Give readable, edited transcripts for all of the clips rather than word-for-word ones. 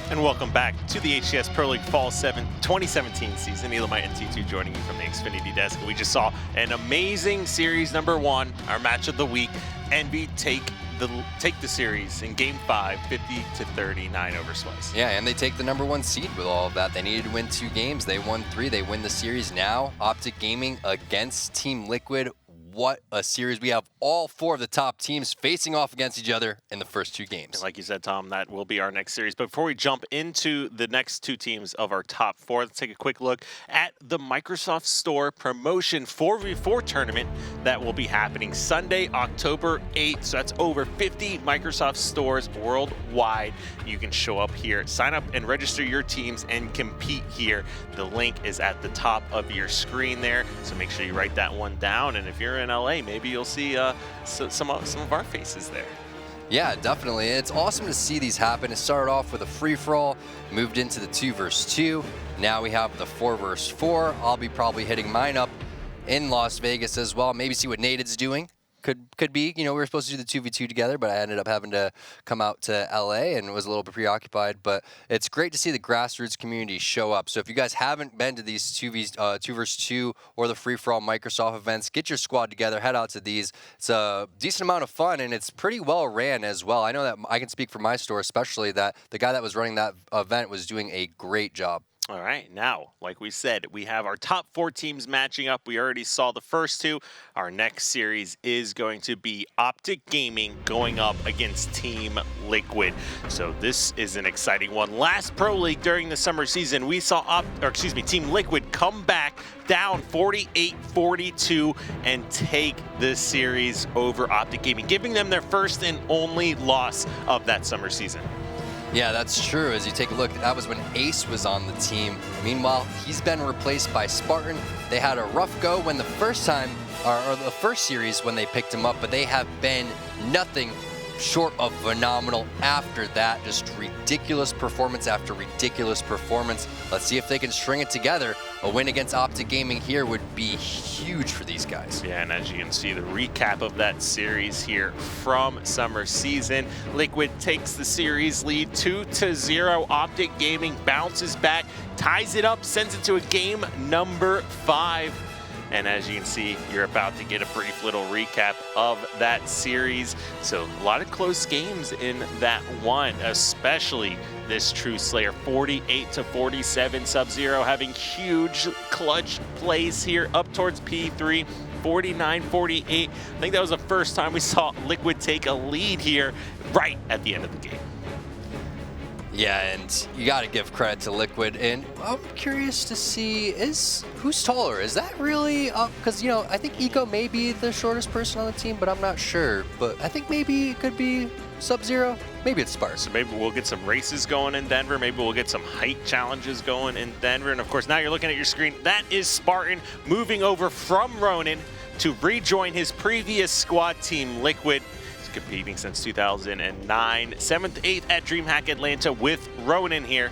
And welcome back to the HCS Pro League Fall 2017 season. Elamite and T2 joining you from the Xfinity desk. We just saw an amazing series number 1, our match of the week. Envy take the series in Game 5, 50-39 over Slice. Yeah, and they take the #1 seed with all of that. They needed to win 2 games. They won 3. They win the series now. Optic Gaming against Team Liquid. What a series. We have all 4 of the top teams facing off against each other in the first 2 games. And like you said, Tom, that will be our next series. But before we jump into the next 2 teams of our top 4, let's take a quick look at the Microsoft Store Promotion 4v4 tournament that will be happening Sunday, October 8th. So that's over 50 Microsoft stores worldwide. You can show up here, sign up and register your teams and compete here. The link is at the top of your screen there. So make sure you write that one down. And if you're in LA, maybe you'll see some of our faces there. Yeah, definitely. It's awesome to see these happen. It started off with a free-for-all, moved into the 2 versus 2. Now we have the 4 versus 4. I'll be probably hitting mine up in Las Vegas as well. Maybe see what Nated's doing. Could be, you know, we were supposed to do the 2v2 together, but I ended up having to come out to LA and was a little bit preoccupied. But it's great to see the grassroots community show up. So if you guys haven't been to these 2 versus 2 or the free-for-all Microsoft events, get your squad together, head out to these. It's a decent amount of fun, and it's pretty well ran as well. I know that I can speak for my store, especially that the guy that was running that event was doing a great job. All right, now, like we said, we have our top 4 teams matching up. We already saw the first 2. Our next series is going to be Optic Gaming going up against Team Liquid. So this is an exciting one. Last Pro League during the summer season, we saw Team Liquid come back down 48-42 and take this series over Optic Gaming, giving them their first and only loss of that summer season. Yeah, that's true. As you take a look, that was when Ace was on the team. Meanwhile, he's been replaced by Spartan. They had a rough go when the first time, or the first series when they picked him up, but they have been nothing short of phenomenal after that. Just ridiculous performance after ridiculous performance. Let's see if they can string it together. A win against Optic Gaming here would be huge for these guys. Yeah, and as you can see, the recap of that series here from summer season. Liquid takes the series lead 2-0. Optic Gaming bounces back, ties it up, sends it to a game number 5. And as you can see, you're about to get a brief little recap of that series. So a lot of close games in that one, especially this True Slayer 48-47. Sub-Zero having huge clutch plays here up towards P3. 49-48. I think that was the first time we saw Liquid take a lead here right at the end of the game. Yeah, and you got to give credit to Liquid, and I'm curious to see who's taller. Is that really up? Because, you know, I think Eco may be the shortest person on the team, but I'm not sure. But I think maybe it could be Sub-Zero. Maybe it's Sparks. So maybe we'll get some races going in Denver. Maybe we'll get some height challenges going in Denver. And of course, now you're looking at your screen. That is Spartan moving over from Ronin to rejoin his previous squad team, Liquid. Competing since 2009, 7th, 8th at DreamHack Atlanta with Ronin here,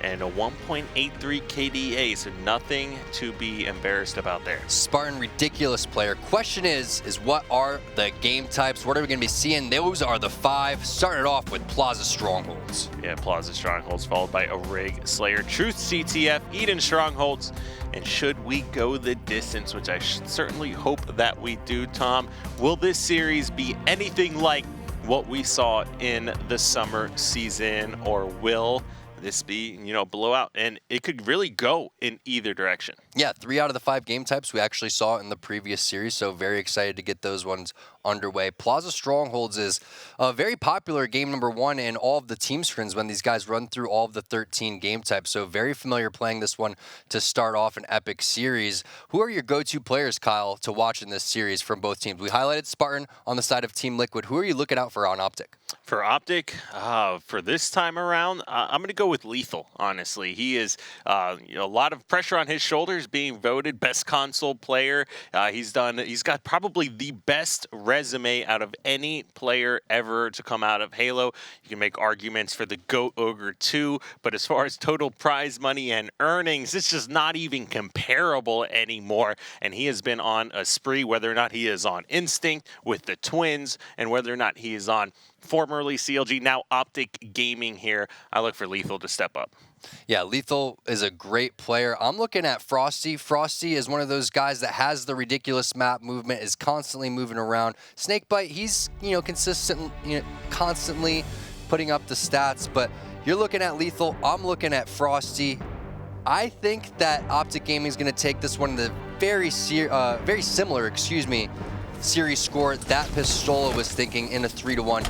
and a 1.83 KDA, so nothing to be embarrassed about there. Spartan, ridiculous player. Question is what are the game types? What are we going to be seeing? Those are the 5. Started off with Plaza Strongholds. Yeah, Plaza Strongholds, followed by a Rig Slayer, Truth CTF, Eden Strongholds, and should we go the distance, which I certainly hope that we do, Tom, will this series be anything like what we saw in the summer season, or will this be, you know, blowout? And it could really go in either direction. Yeah, 3 out of the 5 game types we actually saw in the previous series, so very excited to get those ones underway. Plaza Strongholds is a very popular game number 1 in all of the team screens when these guys run through all of the 13 game types, so very familiar playing this one to start off an epic series. Who are your go-to players, Kyle, to watch in this series from both teams? We highlighted Spartan on the side of Team Liquid. Who are you looking out for on Optic? For Optic, for this time around, I'm going to go with Lethal, honestly. He is a lot of pressure on his shoulders, being voted best console player. He's got probably the best resume out of any player ever to come out of Halo. You can make arguments for the GOAT Ogre 2, but as far as total prize money and earnings, it's just not even comparable anymore. And he has been on a spree, whether or not he is on Instinct with the Twins, and whether or not he is on formerly CLG, now Optic Gaming here. I look for Lethal to step up. Yeah, Lethal is a great player. I'm looking at Frosty. Frosty is one of those guys that has the ridiculous map movement, is constantly moving around. Snakebite, he's, constantly putting up the stats, but you're looking at Lethal. I'm looking at Frosty. I think that Optic Gaming is going to take this one in the very similar, series score that Pistola was thinking in a 3-1.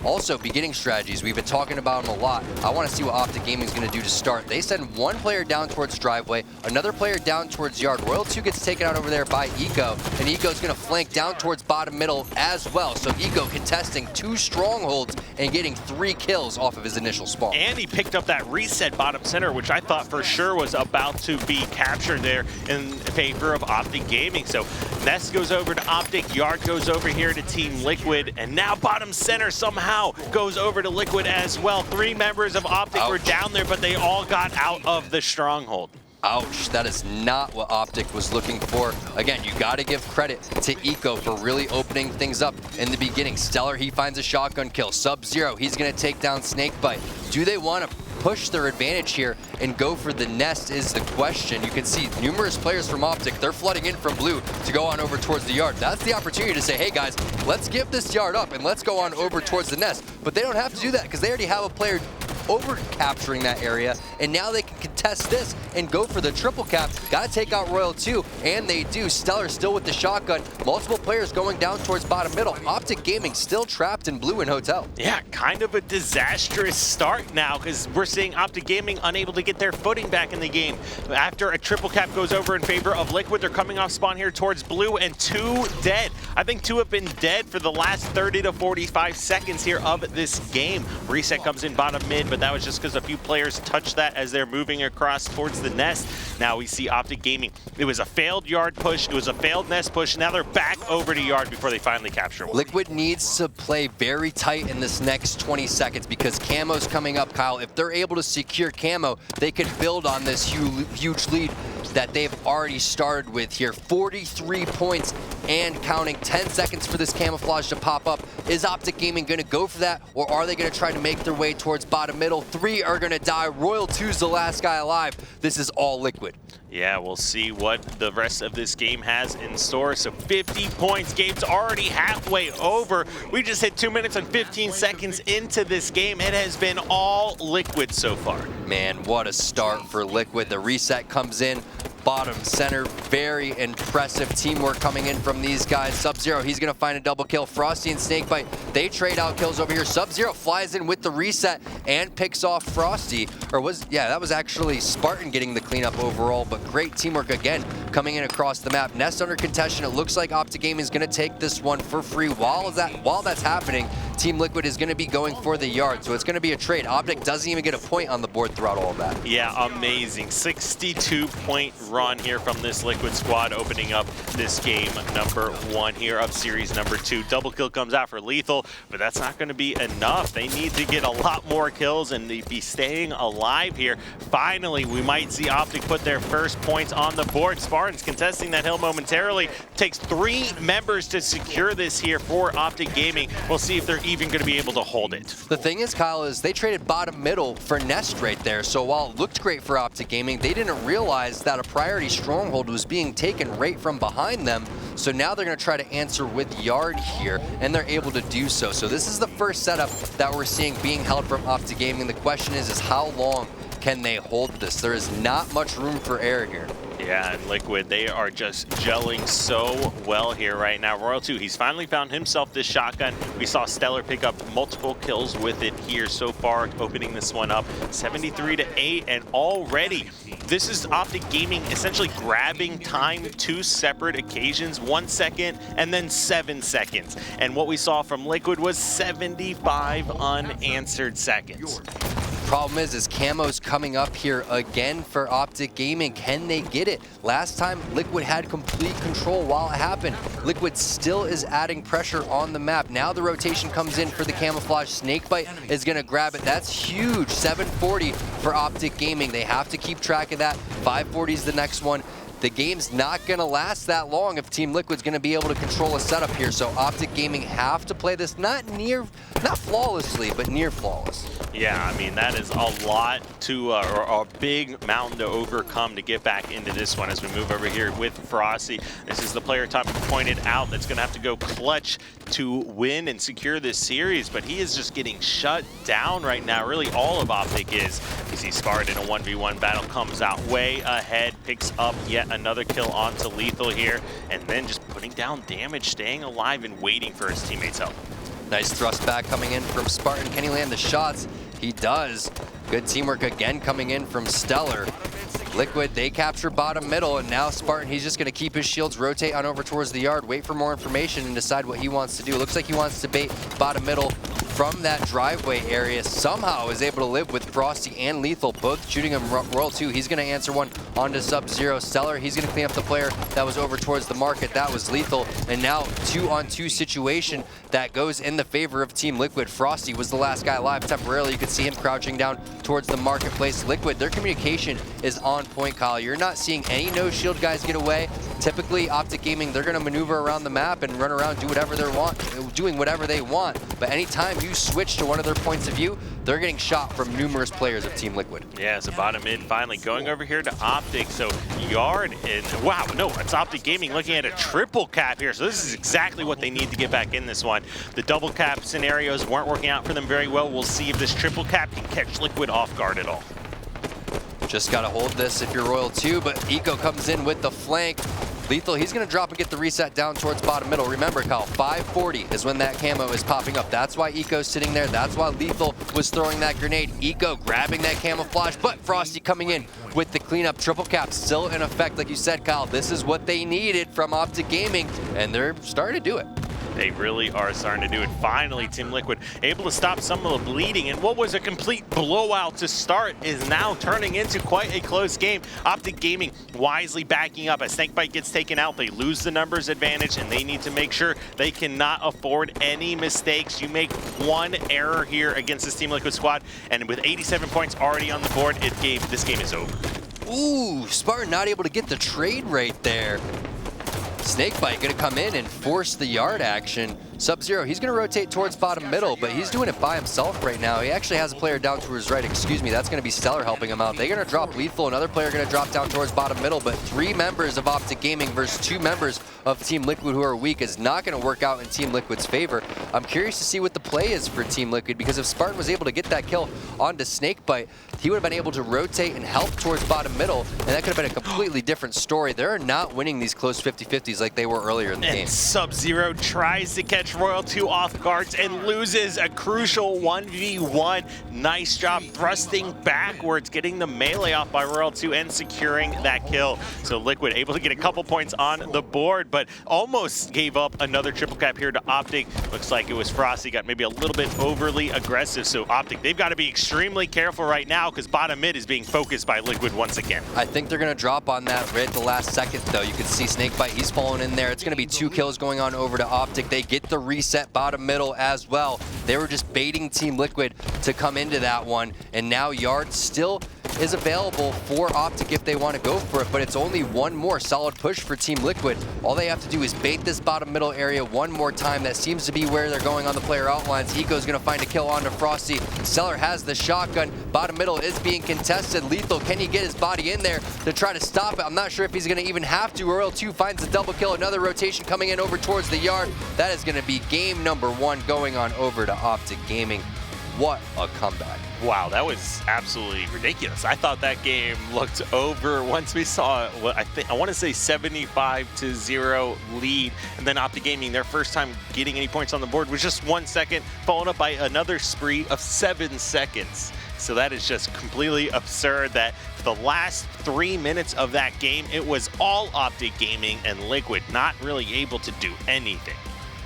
Also, beginning strategies. We've been talking about them a lot. I want to see what Optic Gaming is going to do to start. They send one player down towards driveway, another player down towards yard. Royal 2 gets taken out over there by Eco, and Eco's going to flank down towards bottom middle as well. So Eco contesting 2 strongholds and getting 3 kills off of his initial spawn. And he picked up that reset bottom center, which I thought for sure was about to be captured there in favor of Optic Gaming. So Nest goes over to Optic, Yard goes over here to Team Liquid, and now bottom center somehow goes over to Liquid as well. 3 members of Optic were down there, but they all got out of the stronghold. Ouch, that is not what Optic was looking for. Again, you got to give credit to Eco for really opening things up in the beginning. Stellar, he finds a shotgun kill. Sub-Zero, he's going to take down Snakebite. Do they want to push their advantage here and go for the nest is the question. You can see numerous players from Optic, they're flooding in from blue to go on over towards the yard. That's the opportunity to say, hey guys, let's give this yard up and let's go on over towards the nest. But they don't have to do that because they already have a player over capturing that area, and now they can contest this and go for the triple cap. Got to take out Royal 2, and they do. Stellar still with the shotgun. Multiple players going down towards bottom middle. Optic Gaming still trapped in blue and hotel. Yeah, kind of a disastrous start now because we're seeing Optic Gaming unable to get their footing back in the game. After a triple cap goes over in favor of Liquid, they're coming off spawn here towards blue, and 2 dead. I think 2 have been dead for the last 30 to 45 seconds here of this game. Reset comes in bottom mid, but that was just because a few players touched that as they're moving across towards the nest. Now we see Optic Gaming. It was a failed yard push. It was a failed nest push. Now they're back over to yard before they finally capture one. Liquid needs to play very tight in this next 20 seconds because Camo's coming up, Kyle. If they're able to secure Camo, they could build on this huge lead that they've already started with here. 43 points and counting. 10 seconds for this camouflage to pop up. Is Optic Gaming going to go for that, or are they going to try to make their way towards bottom middle? 3 are going to die. Royal 2's the last guy alive. This is all Liquid. Yeah, we'll see what the rest of this game has in store. So 50 points. Game's already halfway over. We just hit 2 minutes and 15 seconds into this game. It has been all Liquid so far. Man, what a start for Liquid. The reset comes in. Bottom center, very impressive teamwork coming in from these guys. Sub-Zero, he's going to find a double kill. Frosty and Snakebite, they trade out kills over here. Sub-Zero flies in with the reset and picks off Frosty. That was actually Spartan getting the cleanup overall, but great teamwork again coming in across the map. Nest under contention. It looks like Optic Gaming is going to take this one for free. While that's happening, Team Liquid is going to be going for the yard, so it's going to be a trade. Optic doesn't even get a point on the board throughout all of that. Yeah, amazing. 62-point run here from this Liquid squad, opening up this game number 1 here of series number 2. Double kill comes out for Lethal, but that's not going to be enough. They need to get a lot more kills and be staying alive here. Finally, we might see Optic put their first points on the board. Spartans contesting that hill momentarily. Takes 3 members to secure this here for Optic Gaming. We'll see if they're even going to be able to hold it. The thing is, Kyle, is they traded bottom middle for Nest right there. So while it looked great for Optic Gaming, they didn't realize that a priority stronghold was being taken right from behind them. So now they're going to try to answer with yard here, and they're able to do so. So this is the first setup that we're seeing being held from Optic Gaming. The question is how long can they hold this? There is not much room for error here. Yeah, and Liquid, they are just gelling so well here right now. Royal 2, he's finally found himself this shotgun. We saw Stellar pick up multiple kills with it here so far, opening this one up 73-8, and already this is Optic Gaming essentially grabbing time 2 separate occasions, 1 second and then 7 seconds. And what we saw from Liquid was 75 unanswered seconds. Problem is Camo's coming up here again for Optic Gaming. Can they get it? Last time, Liquid had complete control while it happened. Liquid still is adding pressure on the map. Now the rotation comes in for the camouflage. Snakebite is going to grab it. That's huge. 740 for Optic Gaming. They have to keep track of that. 540 is the next one. the game's not going to last that long if Team Liquid's going to be able to control a setup here. So Optic Gaming have to play this not flawlessly, but near flawless. Yeah, I mean, that is a lot to, or a big mountain to overcome to get back into this one as we move over here with Frosty. This is the player Topic pointed out that's going to have to go clutch to win and secure this series, but he is just getting shut down right now. Really, all of Optic is. You see Spartan in a 1v1 battle, comes out way ahead, picks up yet another kill onto Lethal here, and then just putting down damage, staying alive and waiting for his teammates' help. Nice thrust back coming in from Spartan. Can he land the shots? He does. Good teamwork again coming in from Stellar. Liquid, they capture bottom middle, and now Spartan, he's just going to keep his shields, rotate on over towards the yard, wait for more information, and decide what he wants to do. Looks like he wants to bait bottom middle from that driveway area. Somehow is able to live with Frosty and Lethal, both shooting him Royal 2. He's going to answer one onto Sub-Zero. Stellar, he's going to clean up the player that was over towards the market. That was Lethal, and now 2-on-2 situation that goes in the favor of Team Liquid. Frosty was the last guy alive temporarily. You could see him crouching down towards the marketplace. Liquid, their communication is on point, Kyle. You're not seeing any no shield guys get away. Typically, Optic Gaming, they're going to maneuver around the map and run around, doing whatever they want. But anytime you switch to one of their points of view, they're getting shot from numerous players of Team Liquid. Yeah, so bottom mid finally going over here to Optic. So Yard and wow, no, it's Optic Gaming looking at a triple cap here. So this is exactly what they need to get back in this one. The double cap scenarios weren't working out for them very well. We'll see if this triple cap can catch Liquid off guard at all. Just got to hold this if you're Royal 2, but Eco comes in with the flank. Lethal, he's going to drop and get the reset down towards bottom middle. Remember, Kyle, 540 is when that camo is popping up. That's why Eco's sitting there. That's why Lethal was throwing that grenade. Eco grabbing that camouflage, but Frosty coming in with the cleanup. Triple cap still in effect. Like you said, Kyle, this is what they needed from Optic Gaming, and they're starting to do it. They really are starting to do it. Finally, Team Liquid able to stop some of the bleeding, and what was a complete blowout to start is now turning into quite a close game. Optic Gaming wisely backing up. As Snakebite gets taken out, they lose the numbers advantage, and they need to make sure they cannot afford any mistakes. You make one error here against this Team Liquid squad, and with 87 points already on the board, this game is over. Ooh, Spartan not able to get the trade right there. Snakebite going to come in and force the yard action. Sub-Zero, he's going to rotate towards bottom middle, but he's doing it by himself right now. He actually has a player down to his right, excuse me. That's going to be Stellar helping him out. They're going to drop Lethal. Another player going to drop down towards bottom middle, but 3 members of Optic Gaming versus 2 members of Team Liquid who are weak is not going to work out in Team Liquid's favor. I'm curious to see what the play is for Team Liquid, because if Spartan was able to get that kill onto Snakebite, he would have been able to rotate and help towards bottom middle, and that could have been a completely different story. They're not winning these close 50-50s like they were earlier in the game. Sub-Zero tries to catch Royal 2 off guards and loses a crucial 1v1. Nice job thrusting backwards, getting the melee off by Royal 2 and securing that kill. So Liquid able to get a couple points on the board, but almost gave up another triple cap here to Optic. Looks like it was Frosty, got maybe a little bit overly aggressive. So Optic, they've got to be extremely careful right now because bottom mid is being focused by Liquid once again. I think they're going to drop on that right at the last second, though. You can see Snakebite, he's falling in there. It's going to be 2 kills going on over to Optic. They get the reset bottom middle as well. They were just baiting Team Liquid to come into that one, and now Yard still is available for Optic if they want to go for it, but it's only one more solid push for Team Liquid. All they have to do is bait this bottom middle area one more time. That seems to be where they're going on the player outlines. Eco's going to find a kill onto Frosty. Stellar has the shotgun. Bottom middle is being contested. Lethal, can he get his body in there to try to stop it? I'm not sure if he's going to even have to. Royal 2 finds a double kill. Another rotation coming in over towards the yard. That is going to be game number 1 going on over to Optic Gaming. What a comeback. Wow, that was absolutely ridiculous. I thought that game looked over once we saw what I want to say 75-0 lead, and then Optic Gaming, their first time getting any points on the board was just 1 second, followed up by another spree of 7 seconds. So that is just completely absurd that for the last 3 minutes of that game, it was all Optic Gaming and Liquid not really able to do anything.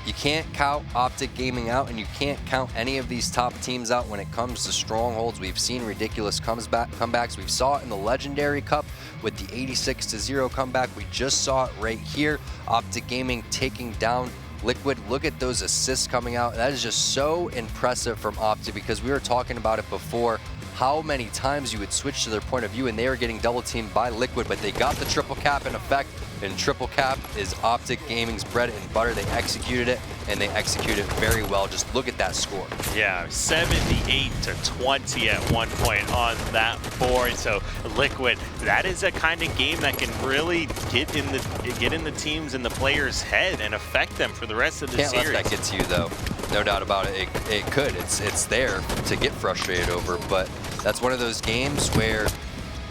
You can't count Optic Gaming out, and you can't count any of these top teams out when it comes to Strongholds. We've seen ridiculous comebacks. We saw it in the Legendary Cup with the 86-0 comeback. We just saw it right here. Optic Gaming taking down Liquid. Look at those assists coming out. That is just so impressive from Optic, because we were talking about it before. how many times you would switch to their point of view, and they were getting double teamed by Liquid, but they got the triple cap in effect, and triple cap is Optic Gaming's bread and butter. They executed it, and they executed it very well. Just look at that score. Yeah, 78-20 at one point on that board. So Liquid, that is a kind of game that can really get in the teams and the players' head and affect them for the rest of the series. Can't let that get to you, though. No doubt about it. It could. It's there to get frustrated over, but that's one of those games where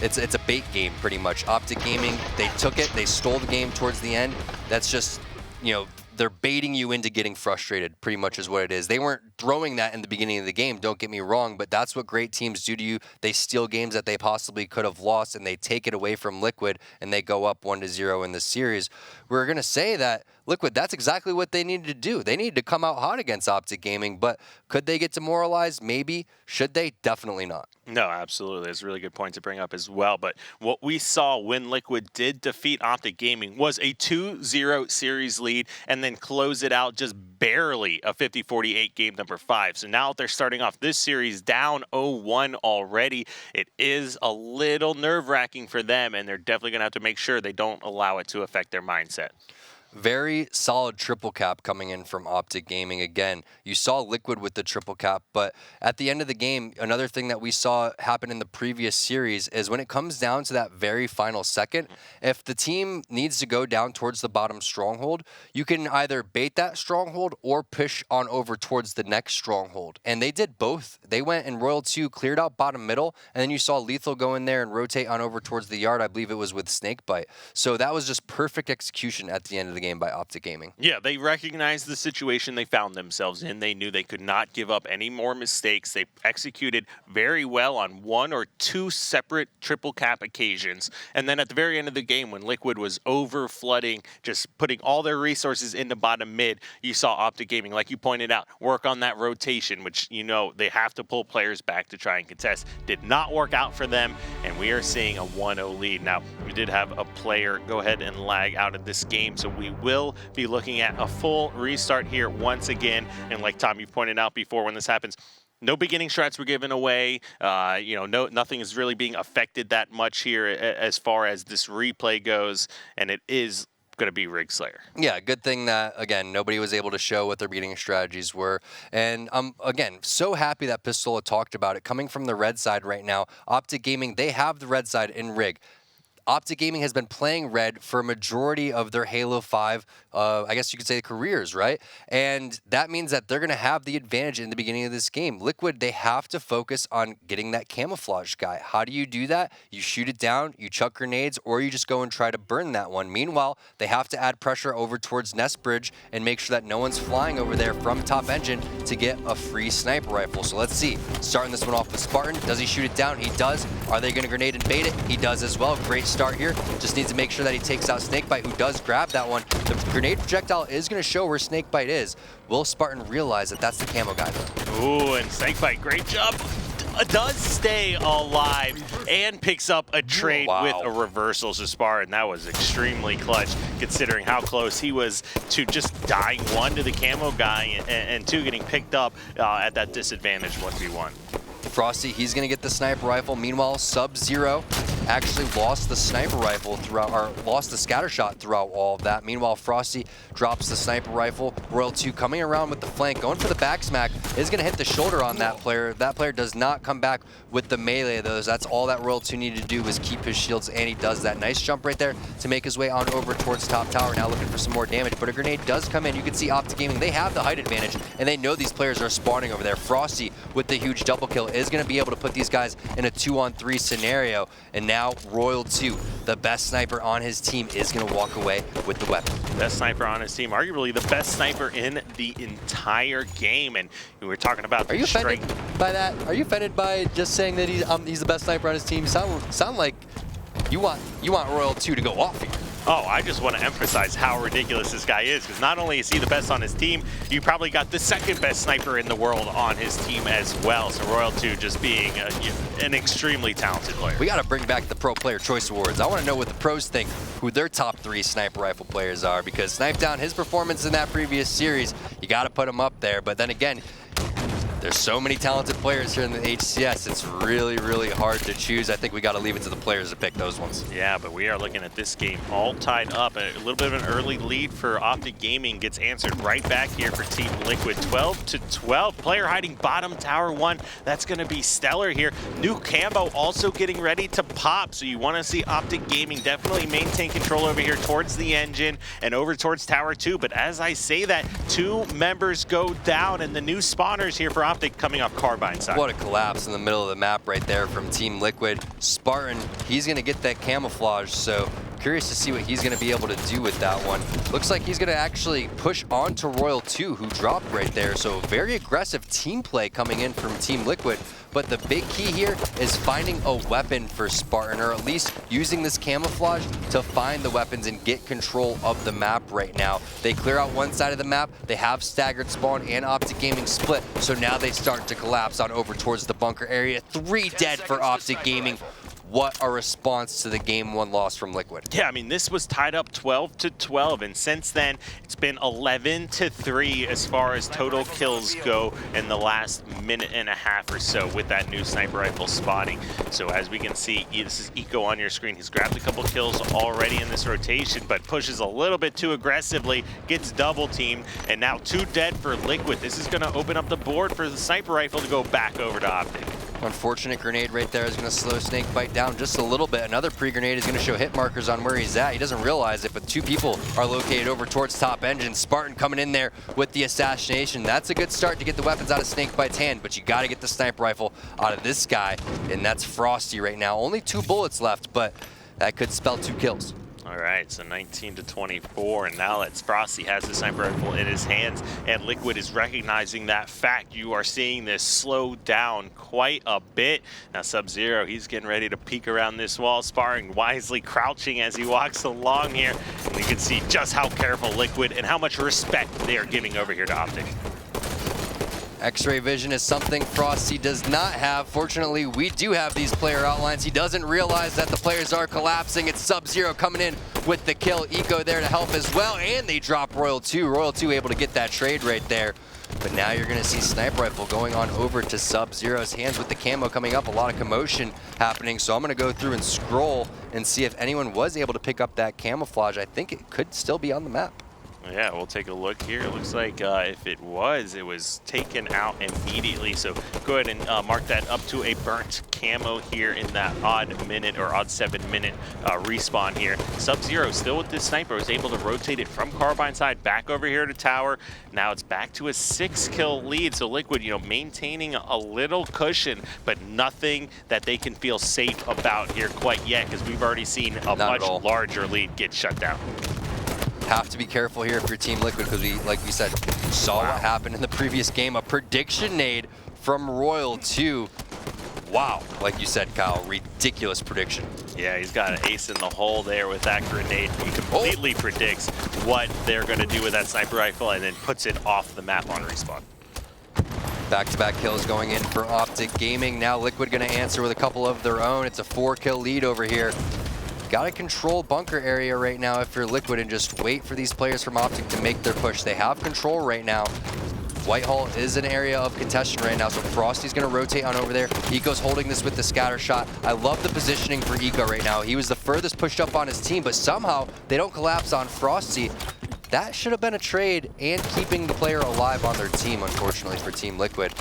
it's a bait game, pretty much. Optic Gaming, they took it, they stole the game towards the end. That's just, you know, they're baiting you into getting frustrated, pretty much is what it is. They weren't throwing that in the beginning of the game, don't get me wrong, but that's what great teams do to you. They steal games that they possibly could have lost, and they take it away from Liquid, and they go up 1-0 in the series. We're going to say that Liquid, that's exactly what they needed to do. They needed to come out hot against Optic Gaming, but could they get demoralized? Maybe. Should they? Definitely not. No, absolutely. It's a really good point to bring up as well. But what we saw when Liquid did defeat Optic Gaming was a 2-0 series lead and then close it out just barely a 50-48 game number 5. So now they're starting off this series down 0-1 already. It is a little nerve-wracking for them, and they're definitely going to have to make sure they don't allow it to affect their mindset. Very solid triple cap coming in from Optic Gaming. Again, you saw Liquid with the triple cap, but at the end of the game, another thing that we saw happen in the previous series is when it comes down to that very final second, if the team needs to go down towards the bottom stronghold, you can either bait that stronghold or push on over towards the next stronghold. And they did both. They went and Royal 2 cleared out bottom middle, and then you saw Lethal go in there and rotate on over towards the yard. I believe it was with Snakebite. So that was just perfect execution at the end of the game by Optic Gaming. Yeah, they recognized the situation they found themselves in. They knew they could not give up any more mistakes. They executed very well on 1 or 2 separate triple cap occasions. And then at the very end of the game, when Liquid was over flooding, just putting all their resources into bottom mid, you saw Optic Gaming, like you pointed out, work on that rotation, which, you know, they have to pull players back to try and contest. Did not work out for them, and we are seeing a 1-0 lead. Now, we did have a player go ahead and lag out of this game, so we will be looking at a full restart here once again. And like Tom, you pointed out before, when this happens, no beginning strats were given away. Nothing is really being affected that much here as far as this replay goes, and it is going to be Rig Slayer. Yeah, good thing that, again, nobody was able to show what their beginning strategies were. And again, so happy that Pistola talked about it. Coming from the red side right now, Optic Gaming, they have the red side in Rig. Optic Gaming has been playing red for a majority of their Halo 5, I guess you could say, careers, right? And that means that they're going to have the advantage in the beginning of this game. Liquid, they have to focus on getting that camouflage guy. How do you do that? You shoot it down, you chuck grenades, or you just go and try to burn that one. Meanwhile, they have to add pressure over towards Nest Bridge and make sure that no one's flying over there from top engine to get a free sniper rifle. So let's see. Starting this one off with Spartan. Does he shoot it down? He does. Are they going to grenade and bait it? He does as well. Great start here. Just needs to make sure that he takes out Snakebite, who does grab that one. The grenade projectile is going to show where Snakebite is. Will Spartan realize that that's the camo guy? Ooh, and Snakebite, great job. Does stay alive and picks up a trade with a reversal to Spartan. That was extremely clutch, considering how close he was to just dying, 1 to the camo guy and 2 getting picked up at that disadvantage 1v1. Frosty, he's going to get the sniper rifle. Meanwhile, Sub-Zero actually lost the sniper rifle throughout, or lost the scatter shot throughout all of that. Meanwhile, Frosty drops the sniper rifle. Royal 2 coming around with the flank, going for the back smack, is going to hit the shoulder on that player. That player does not come back with the melee of those. That's all that Royal 2 needed to do was keep his shields, and he does that. Nice jump right there to make his way on over towards top tower, now looking for some more damage, but a grenade does come in. You can see Optic Gaming, they have the height advantage, and they know these players are spawning over there. Frosty with the huge double kill is going to be able to put these guys in a 2-on-3 scenario, and now Royal 2, the best sniper on his team, is going to walk away with the weapon. Best sniper on his team, arguably the best sniper in the entire game, and we were talking about. Are you offended by that? Are you offended by just saying that he's the best sniper on his team? Sound like you want Royal 2 to go off here. Oh, I just want to emphasize how ridiculous this guy is, because not only is he the best on his team, you probably got the second best sniper in the world on his team as well. So Royal 2 just being an extremely talented player. We got to bring back the Pro Player Choice Awards. I want to know what the pros think, who their top 3 sniper rifle players are, because Snipe Down, his performance in that previous series, you got to put him up there. But then again, There's so many talented players here in the HCS. It's really, really hard to choose. I think we got to leave it to the players to pick those ones. Yeah, but we are looking at this game all tied up. A little bit of an early lead for Optic Gaming gets answered right back here for Team Liquid. 12-12. Player hiding bottom tower 1. That's going to be Stellar here. New Cambo also getting ready to pop. So you want to see Optic Gaming definitely maintain control over here towards the engine and over towards tower 2. But as I say that, 2 members go down, and the new spawners here for Optic coming off Carbine side. What a collapse in the middle of the map right there from Team Liquid. Spartan, he's going to get that camouflage, so curious to see what he's going to be able to do with that one. Looks like he's going to actually push on to Royal 2, who dropped right there. So very aggressive team play coming in from Team Liquid. But the big key here is finding a weapon for Spartan, or at least using this camouflage to find the weapons and get control of the map right now. They clear out one side of the map, they have staggered spawn and Optic Gaming split, so now they start to collapse on over towards the bunker area. 3 dead for Optic Gaming. What a response to the game 1 loss from Liquid. Yeah, I mean, this was tied up 12-12, and since then, it's been 11-3 as far as total kills go in the last minute and a half or so with that new sniper rifle spotting. So as we can see, this is Eco on your screen. He's grabbed a couple kills already in this rotation, but pushes a little bit too aggressively, gets double teamed, and now 2 dead for Liquid. This is gonna open up the board for the sniper rifle to go back over to Optic. Unfortunate grenade right there is going to slow Snakebite down just a little bit. Another pre-grenade is going to show hit markers on where he's at. He doesn't realize it, but 2 people are located over towards top engine. Spartan coming in there with the assassination. That's a good start to get the weapons out of Snakebite's hand, but you got to get the sniper rifle out of this guy, and that's Frosty right now. Only 2 bullets left, but that could spell 2 kills. All right, so 19-24, and now that Frosty has the sniper rifle in his hands, and Liquid is recognizing that fact. You are seeing this slow down quite a bit. Now Sub-Zero, he's getting ready to peek around this wall, sparring wisely, crouching as he walks along here. And you can see just how careful Liquid and how much respect they are giving over here to Optic. X-ray vision is something Frosty does not have. Fortunately, we do have these player outlines. He doesn't realize that the players are collapsing. It's Sub-Zero coming in with the kill. Eco there to help as well, and they drop Royal 2. Royal 2 able to get that trade right there. But now you're going to see Sniper Rifle going on over to Sub-Zero's hands with the camo coming up. A lot of commotion happening, so I'm going to go through and scroll and see if anyone was able to pick up that camouflage. I think it could still be on the map. Yeah, we'll take a look here. It looks like if it was taken out immediately. So go ahead and mark that up to a burnt camo here in that odd 7-minute respawn here. Sub-Zero still with this sniper was able to rotate it from Carbine side back over here to tower. Now it's back to a 6-kill lead. So Liquid, maintaining a little cushion, but nothing that they can feel safe about here quite yet, because we've already seen a much larger lead get shut down. Have to be careful here if you're Team Liquid, because we, like we said, saw what happened in the previous game. A prediction nade from Royal 2. Wow, like you said, Kyle, ridiculous prediction. Yeah, he's got an ace in the hole there with that grenade. He completely predicts what they're going to do with that sniper rifle and then puts it off the map on respawn. Back-to-back kills going in for Optic Gaming. Now Liquid going to answer with a couple of their own. It's a 4-kill lead over here. Got to control bunker area right now if you're Liquid and just wait for these players from Optic to make their push. They have control right now. Whitehall is an area of contention right now, so Frosty's going to rotate on over there. Eco's holding this with the scatter shot. I love the positioning for Eco right now. He was the furthest pushed up on his team, but somehow they don't collapse on Frosty. That should have been a trade and keeping the player alive on their team, unfortunately, for Team Liquid.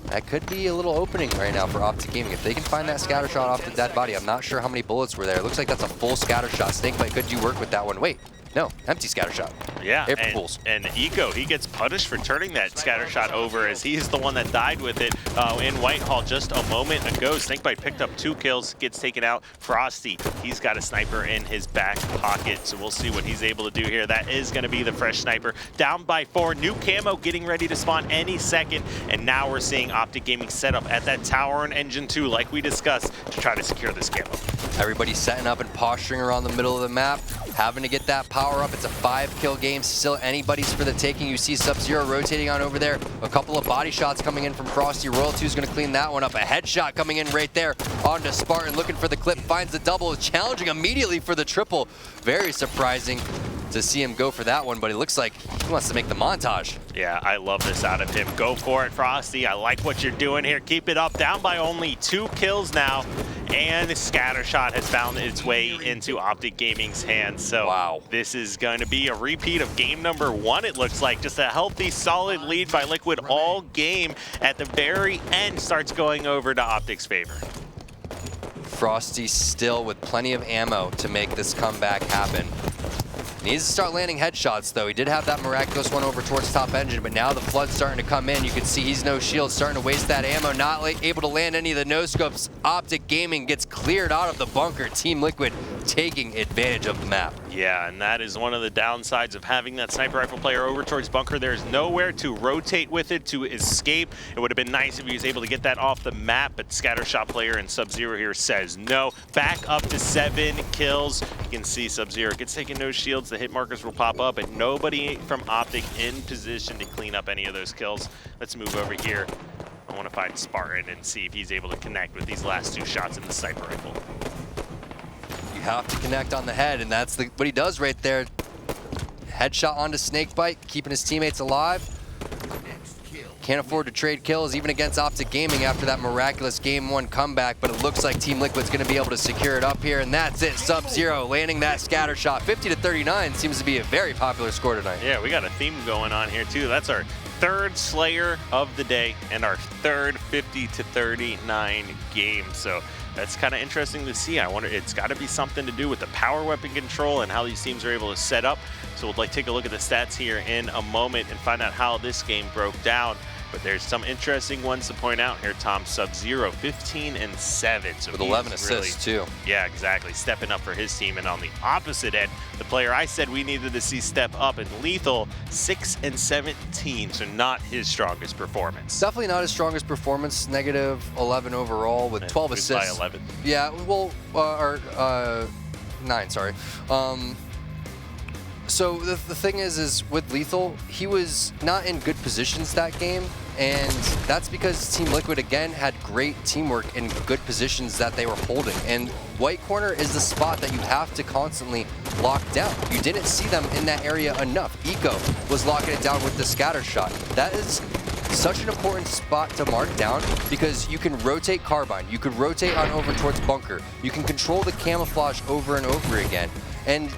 That could be a little opening right now for Optic Gaming. If they can find that scatter shot off the dead body, I'm not sure how many bullets were there. It looks like that's a full scatter shot. Snakebite, could you work with that one? Wait, no, empty scatter shot. Yeah, and Eco, he gets punished for turning that scatter shot over, as he's the one that died with it in Whitehall just a moment ago. Snakebite picked up 2 kills, gets taken out. Frosty, he's got a sniper in his back pocket, so we'll see what he's able to do here. That is going to be the fresh sniper. Down by 4, new camo getting ready to spawn any second, and now we're seeing Optic Gaming set up at that tower and engine 2, like we discussed, to try to secure this camo. Everybody's setting up and posturing around the middle of the map, having to get that power up. It's a 5-kill game, still anybody's for the taking. You see Sub-Zero rotating on over there. A couple of body shots coming in from Frosty. Royal 2 is going to clean that one up. A headshot coming in right there onto Spartan, looking for the clip, finds the double, challenging immediately for the triple. Very surprising. to see him go for that one, but it looks like he wants to make the montage. Yeah, I love this out of him. Go for it, Frosty. I like what you're doing here. Keep it up. Down by only 2 kills now. And the scatter shot has found its way into Optic Gaming's hands. So wow, this is going to be a repeat of game number 1, it looks like. Just a healthy, solid lead by Liquid all game. At the very end, starts going over to Optic's favor. Frosty still with plenty of ammo to make this comeback happen. Needs to start landing headshots, though. He did have that miraculous one over towards top engine, but now the flood's starting to come in. You can see he's no shield, starting to waste that ammo, not able to land any of the no-scopes. Optic Gaming gets cleared out of the bunker. Team Liquid taking advantage of the map. Yeah, and that is one of the downsides of having that sniper rifle player over towards bunker. There's nowhere to rotate with it to escape. It would have been nice if he was able to get that off the map, but Scattershot player and Sub-Zero here says no. Back up to 7 kills. You can see Sub-Zero gets taken no shields. The hit markers will pop up, and nobody from Optic in position to clean up any of those kills. Let's move over here. I want to find Spartan and see if he's able to connect with these last 2 shots in the sniper rifle. You have to connect on the head, and that's what he does right there. Headshot onto Snakebite, keeping his teammates alive. Can't afford to trade kills even against Optic Gaming after that miraculous Game 1 comeback, but it looks like Team Liquid's going to be able to secure it up here, and that's it. Sub-Zero landing that scatter shot. 50-39 seems to be a very popular score tonight. Yeah, we got a theme going on here too. That's our 3rd Slayer of the day and our 3rd 50-39 game. So that's kind of interesting to see. I wonder, it's got to be something to do with the power weapon control and how these teams are able to set up. So we'll take a look at the stats here in a moment and find out how this game broke down. But there's some interesting ones to point out here, Tom. Sub-Zero, 15-7. So with 11 assists, too. Yeah, exactly. Stepping up for his team. And on the opposite end, the player I said we needed to see step up in Lethal, 6-17. So not his strongest performance. Definitely not his strongest performance. -11 overall with 12 assists. By 11. Yeah, well, 9, sorry. So the thing is with Lethal, he was not in good positions that game, and that's because Team Liquid, again, had great teamwork in good positions that they were holding. And White Corner is the spot that you have to constantly lock down. You didn't see them in that area enough. Eco was locking it down with the scatter shot. That is such an important spot to mark down because you can rotate Carbine, you can rotate on over towards bunker, you can control the camouflage over and over again. And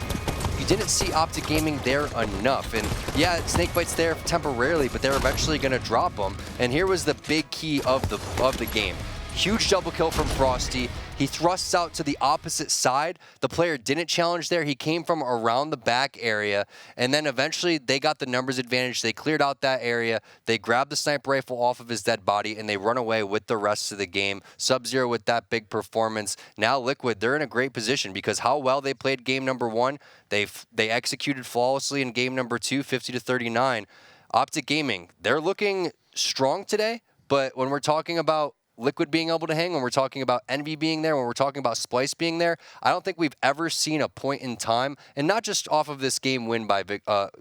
you didn't see Optic Gaming there enough. And yeah, Snakebite's there temporarily, but they're eventually going to drop them. And here was the big key of the game. Huge double kill from Frosty. He thrusts out to the opposite side. The player didn't challenge there. He came from around the back area. And then eventually they got the numbers advantage. They cleared out that area. They grabbed the sniper rifle off of his dead body, and they run away with the rest of the game. Sub-Zero with that big performance. Now Liquid, they're in a great position because how well they played game number 1. They executed flawlessly in game number 2, 50-39. Optic Gaming, they're looking strong today. But when we're talking about Liquid being able to hang, when we're talking about Envy being there, when we're talking about Splice being there, I don't think we've ever seen a point in time, and not just off of this game win by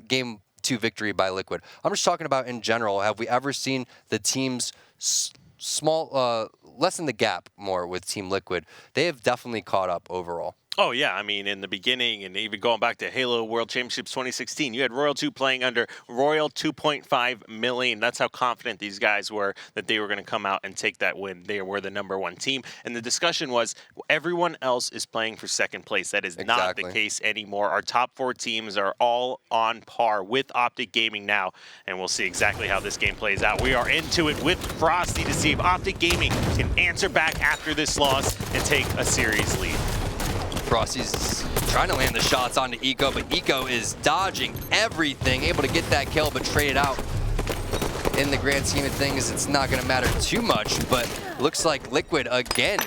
game 2 victory by Liquid. I'm just talking about in general. Have we ever seen the teams lessen the gap more with Team Liquid? They have definitely caught up overall. Oh, yeah. I mean, in the beginning, and even going back to Halo World Championships 2016, you had Royal 2 playing under Royal 2.5 million. That's how confident these guys were that they were going to come out and take that win. They were the #1 team. And the discussion was everyone else is playing for second place. That is not the case anymore. Our top 4 teams are all on par with Optic Gaming now. And we'll see exactly how this game plays out. We are into it with Frosty to see if Optic Gaming can answer back after this loss and take a series lead. Frosty's trying to land the shots onto Eco, but Eco is dodging everything, able to get that kill, but trade it out. In the grand scheme of things, it's not going to matter too much, but looks like Liquid again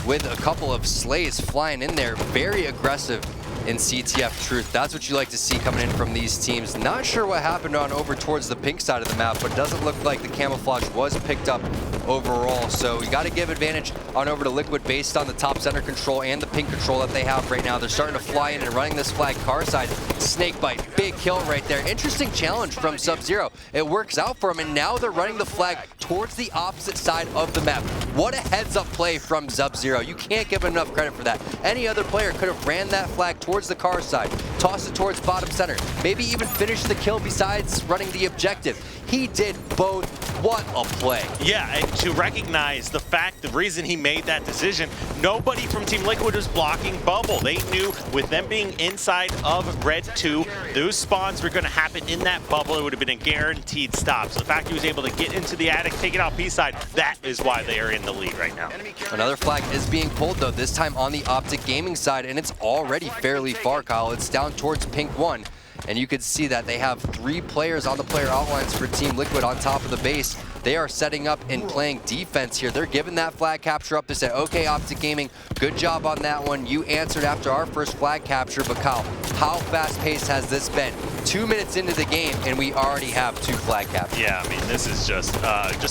with a couple of slays flying in there. Very aggressive in CTF Truth. That's what you like to see coming in from these teams. Not sure what happened on over towards the pink side of the map, but it doesn't look like the camouflage was picked up overall. So you got to give advantage on over to Liquid based on the top center control and the pink control that they have right now. They're starting to fly in and running this flag car side. Snakebite, big kill right there. Interesting challenge from Sub-Zero. It works out for him, and now they're running the flag towards the opposite side of the map. What a heads-up play from Sub-Zero. You can't give enough credit for that. Any other player could have ran that flag towards the car side, tossed it towards bottom center, maybe even finished the kill besides running the objective. He did both. What a play. Yeah, and to recognize the fact, the reason he made that decision, nobody from Team Liquid was blocking Bubble. They knew with them being inside of Red 2, those spawns were going to happen in that bubble. It would have been a guaranteed stop. So the fact he was able to get into the attic, take it out B-side, that is why they are in the lead right now. Another flag is being pulled, though, this time on the Optic Gaming side, and it's already fairly far, Kyle. It's down towards Pink 1. And you can see that they have 3 players on the player outlines for Team Liquid on top of the base. They are setting up and playing defense here. They're giving that flag capture up. They said, okay, Optic Gaming, good job on that one. You answered after our first flag capture, but Kyle, how fast-paced has this been? 2 minutes into the game, and we already have 2 flag captures. Yeah, I mean, this is just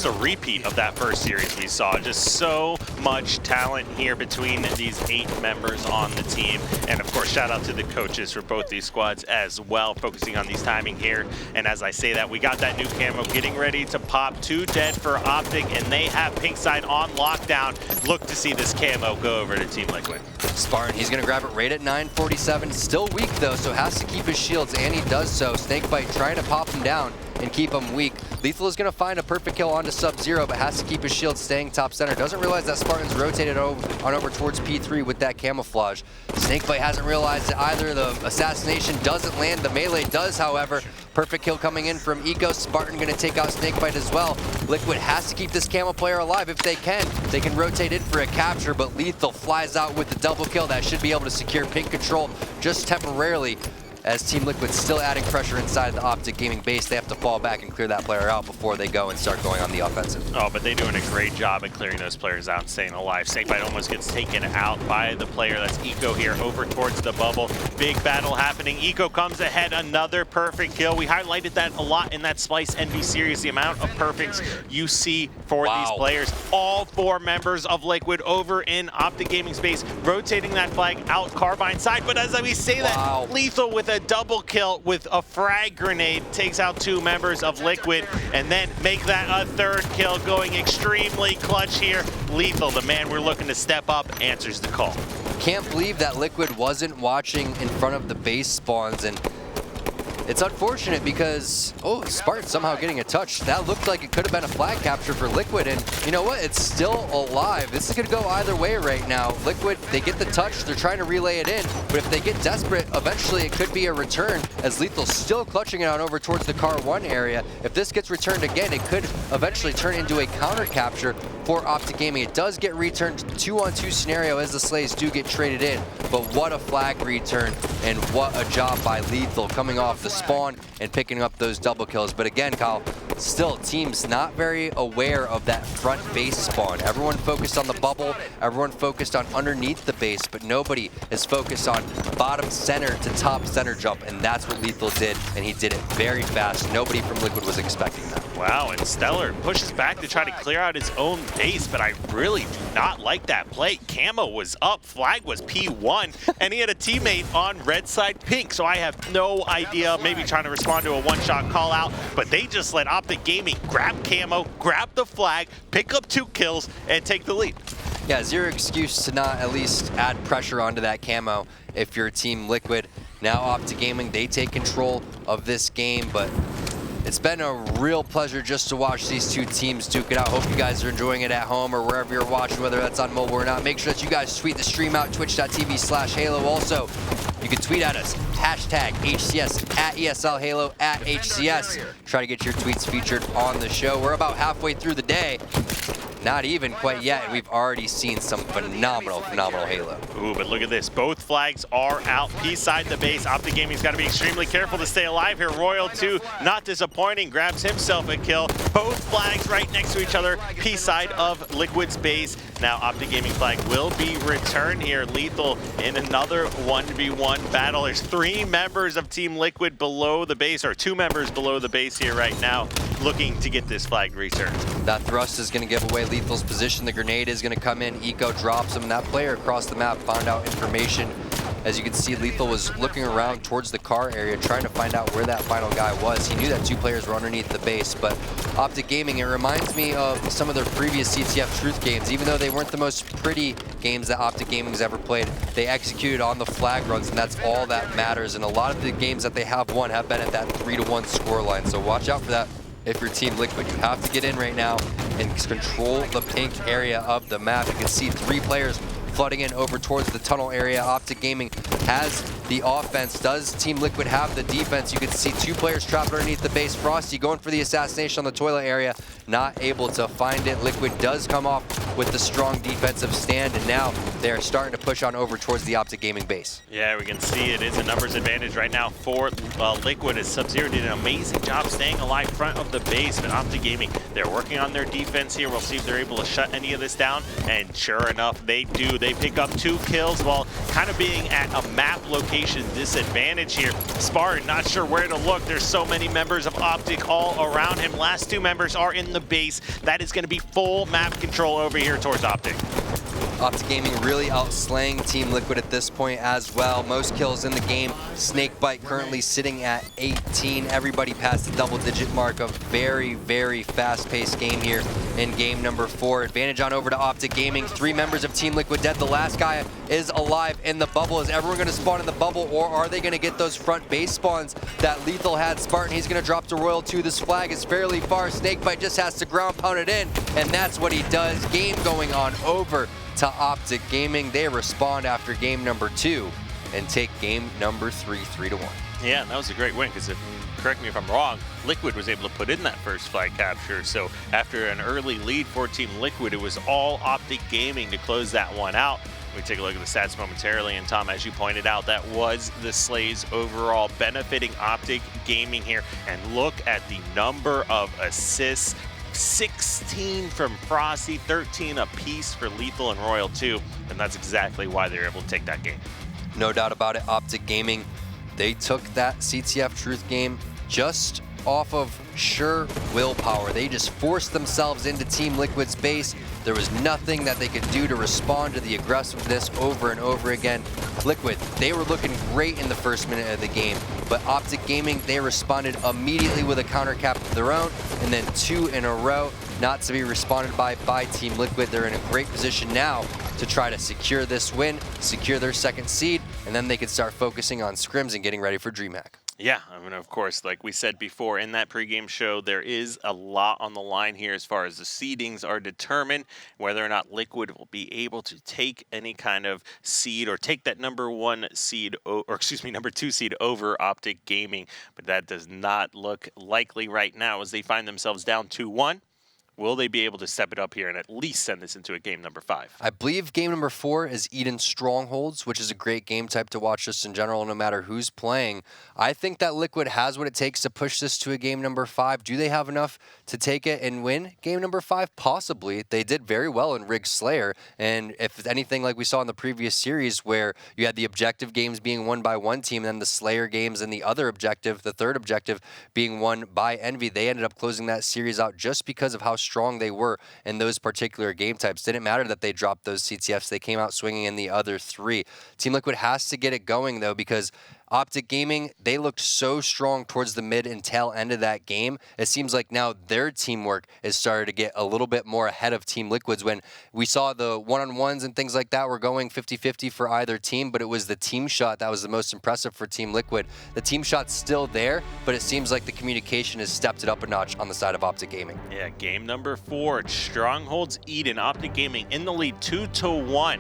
a repeat of that first series we saw. Just so much talent here between these 8 members on the team. And of course, shout out to the coaches for both these squads as well, focusing on these timing here. And as I say that, we got that new camo getting ready to pop. 2 dead for Optic, and they have pink side on lockdown. Look to see this camo go over to Team Liquid. Spartan, he's going to grab it right at 947. Still weak, though, so has to keep his shields, and he does so. Snakebite trying to pop him down and keep him weak. Lethal is going to find a perfect kill onto Sub-Zero, but has to keep his shield staying top center. Doesn't realize that Spartan's rotated on over towards P3 with that camouflage. Snakebite hasn't realized that either. The assassination doesn't land. The melee does, however. Perfect kill coming in from Eco. Spartan going to take out Snakebite as well. Liquid has to keep this camo player alive if they can. They can rotate in for a capture, but Lethal flies out with the double kill. That should be able to secure pink control just temporarily, as Team Liquid's still adding pressure inside the Optic Gaming base. They have to fall back and clear that player out before they go and start going on the offensive. Oh, but they're doing a great job at clearing those players out and staying alive. Snakebite almost gets taken out by the player. That's Eco here over towards the bubble. Big battle happening. Eco comes ahead, another perfect kill. We highlighted that a lot in that Splice Envy series, the amount of perfects you see for these players. All 4 members of Liquid over in Optic Gaming space, rotating that flag out Carbine side. But as we say that, Lethal with a double kill with a frag grenade takes out 2 members of Liquid, and then make that a 3rd kill, going extremely clutch here. Lethal, the man we're looking to step up, answers the call. Can't believe that Liquid wasn't watching in front of the base spawns, and it's unfortunate because, oh, Spartan somehow getting a touch. That looked like it could have been a flag capture for Liquid, and you know what? It's still alive. This is going to go either way right now. Liquid, they get the touch. They're trying to relay it in, but if they get desperate, eventually it could be a return, as Lethal's still clutching it on over towards the car 1 area. If this gets returned again, it could eventually turn into a counter capture for Optic Gaming. It does get returned 2-on-2 scenario as the Slays do get traded in, but what a flag return, and what a job by Lethal coming off the spawn and picking up those double kills. But again, Kyle, still teams not very aware of that front base spawn. Everyone focused on the bubble, everyone focused on underneath the base, but nobody is focused on bottom center to top center jump, and that's what Lethal did, and he did it very fast. Nobody from Liquid was expecting that. Wow, and Stellar pushes back to try to clear out his own base, but I really do not like that play. Camo was up, flag was P1, and he had a teammate on red side pink, so I have no idea, maybe trying to respond to a one-shot call out, but they just let Optic Gaming grab camo, grab the flag, pick up 2 kills, and take the lead. Yeah, zero excuse to not at least add pressure onto that camo if you're Team Liquid. Now Optic Gaming, they take control of this game, but it's been a real pleasure just to watch these 2 teams duke it out. Hope you guys are enjoying it at home or wherever you're watching, whether that's on mobile or not. Make sure that you guys tweet the stream out, twitch.tv/Halo. Also, you can tweet at us, hashtag HCS, at ESL Halo, at HCS. Try to get your tweets featured on the show. We're about halfway through the day. Not even quite yet, and we've already seen some phenomenal Halo. Ooh, but look at this. Both flags are out beside the base. Optic Gaming's got to be extremely careful to stay alive here. Royal 2, not disappointing, grabs himself a kill. Both flags right next to each other, P-side of Liquid's base. Now Optic Gaming flag will be returned here. Lethal in another 1v1 battle. There's 3 members of Team Liquid below the base, or 2 members below the base here right now, looking to get this flag returned. That thrust is going to give away Lethal's position. The grenade is going to come in. Eco drops him, and that player across the map found out information. As you can see, Lethal was looking around towards the car area, trying to find out where that final guy was. He knew that 2 players were underneath the base, but Optic Gaming, it reminds me of some of their previous CTF Truth games. Even though they weren't the most pretty games that Optic Gaming's ever played, they executed on the flag runs, and that's all that matters. And a lot of the games that they have won have been at that 3-1 scoreline, so watch out for that. If you're Team Liquid, you have to get in right now and control the pink area of the map. You can see 3 players flooding in over towards the tunnel area. Optic Gaming has the offense. Does Team Liquid have the defense? You can see 2 players trapped underneath the base. Frosty going for the assassination on the toilet area, not able to find it. Liquid does come off with the strong defensive stand, and now they're starting to push on over towards the Optic Gaming base. Yeah, we can see it is a numbers advantage right now for Liquid, as Sub-Zero did an amazing job staying alive front of the base, but Optic Gaming, they're working on their defense here. We'll see if they're able to shut any of this down, and sure enough, they do. They pick up 2 kills while kind of being at a map location disadvantage here. Spartan not sure where to look. There's so many members of Optic all around him. Last 2 members are in the base. That is going to be full map control over here towards Optic. Optic Gaming really outslaying Team Liquid at this point as well. Most kills in the game. Snakebite currently sitting at 18. Everybody past the double-digit mark. A very, very fast-paced game here in game number 4. Advantage on over to Optic Gaming. 3 members of Team Liquid dead. The last guy is alive in the bubble. Is everyone going to spawn in the bubble, or are they going to get those front base spawns that Lethal had? Spartan, he's going to drop to Royal 2. This flag is fairly far. Snakebite just has to ground pound it in, and that's what he does. Game going on over to Optic Gaming. They respond after game number 2 and take game number 3, 3-1. Yeah, and that was a great win, because correct me if I'm wrong, Liquid was able to put in that first flag capture. So after an early lead for Team Liquid, it was all Optic Gaming to close that one out. We take a look at the stats momentarily, and Tom, as you pointed out, that was the Slays overall benefiting Optic Gaming here. And look at the number of assists. 16 from Frosty, 13 apiece for Lethal and Royal 2, and that's exactly why they're able to take that game. No doubt about it. Optic Gaming, they took that CTF Truth game just off of sheer willpower. They just forced themselves into Team Liquid's base. There was nothing that they could do to respond to the aggressiveness over and over again. Liquid, they were looking great in the first minute of the game, but Optic Gaming, they responded immediately with a counter cap of their own, and then 2 in a row not to be responded by Team Liquid. They're in a great position now to try to secure this win, secure their 2nd seed, and then they can start focusing on scrims and getting ready for DreamHack. Yeah, I mean, of course, like we said before in that pregame show, there is a lot on the line here as far as the seedings are determined, whether or not Liquid will be able to take any kind of seed or take that number 1 seed, number 2 seed over Optic Gaming. But that does not look likely right now as they find themselves down 2-1. Will they be able to step it up here and at least send this into a game number 5? I believe game number 4 is Eden Strongholds, which is a great game type to watch just in general, no matter who's playing. I think that Liquid has what it takes to push this to a game number 5. Do they have enough to take it and win game number 5? Possibly. They did very well in Rig Slayer, and if anything like we saw in the previous series where you had the objective games being won by one team, and then the Slayer games and the other objective, the 3rd objective, being won by Envy, they ended up closing that series out just because of how strong they were in those particular game types. Didn't matter that they dropped those CTFs. They came out swinging in the other 3. Team Liquid has to get it going, though, because Optic Gaming, they looked so strong towards the mid and tail end of that game. It seems like now their teamwork is starting to get a little bit more ahead of Team Liquid's. When we saw the one-on-ones and things like that were going 50-50 for either team, but it was the team shot that was the most impressive for Team Liquid. The team shot's still there, but it seems like the communication has stepped it up a notch on the side of Optic Gaming. Yeah, game number 4, Strongholds Eden, Optic Gaming in the lead 2-1.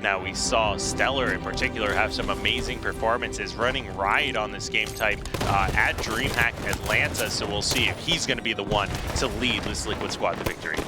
Now, we saw Stellar in particular have some amazing performances running riot on this game type at DreamHack Atlanta, so we'll see if he's going to be the one to lead this Liquid squad to victory.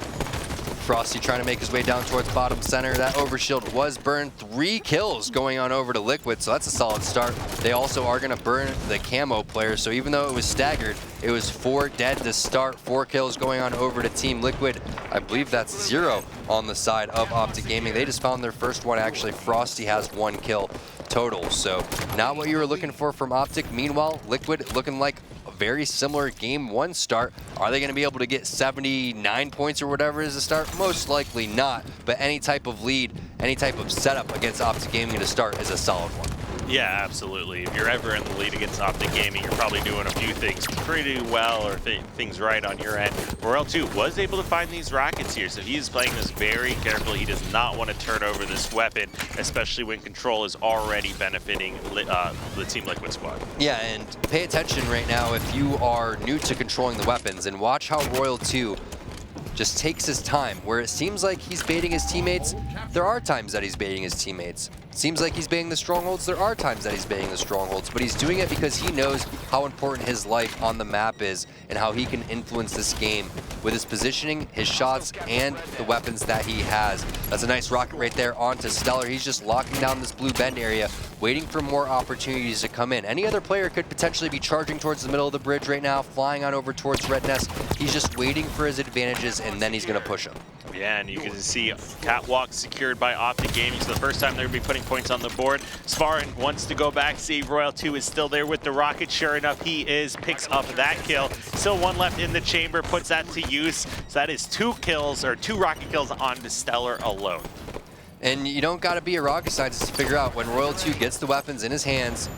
Frosty trying to make his way down towards bottom center. That overshield was burned. 3 kills going on over to Liquid, so that's a solid start. They also are going to burn the camo player, so even though it was staggered, it was 4 dead to start. 4 kills going on over to Team Liquid. I believe that's 0 on the side of Optic Gaming. They just found their first one. Actually, Frosty has 1 kill total, so not what you were looking for from Optic. Meanwhile, Liquid looking like very similar game 1 start. Are they going to be able to get 79 points or whatever is the start? Most likely not, but any type of lead, any type of setup against Optic Gaming to start is a solid one. Yeah, absolutely. If you're ever in the lead against Optic Gaming, you're probably doing a few things pretty well or things right on your end. Royal 2 was able to find these rockets here, so he's playing this very carefully. He does not want to turn over this weapon, especially when control is already benefiting the Team Liquid squad. Yeah, and pay attention right now if you are new to controlling the weapons, and watch how Royal 2 just takes his time. Where it seems like he's baiting his teammates, there are times that he's baiting his teammates. Seems like he's baiting the Strongholds, there are times that he's baiting the Strongholds, but he's doing it because he knows how important his life on the map is and how he can influence this game with his positioning, his shots, and the weapons that he has. That's a nice rocket right there onto Stellar. He's just locking down this blue bend area, waiting for more opportunities to come in. Any other player could potentially be charging towards the middle of the bridge right now, flying on over towards Red Nest. He's just waiting for his advantages, and then he's going to push them. Yeah, and you can see Catwalk secured by Optic Gaming. So the first time they're going to be putting points on the board. Spartan wants to go back, see Royal 2 is still there with the rocket. Sure enough, he is, picks up that kill. Still one left in the chamber, puts that to use. So that is 2 kills, or 2 rocket kills on the Stellar alone. And you don't got to be a rocket scientist to figure out when Royal 2 gets the weapons in his hands,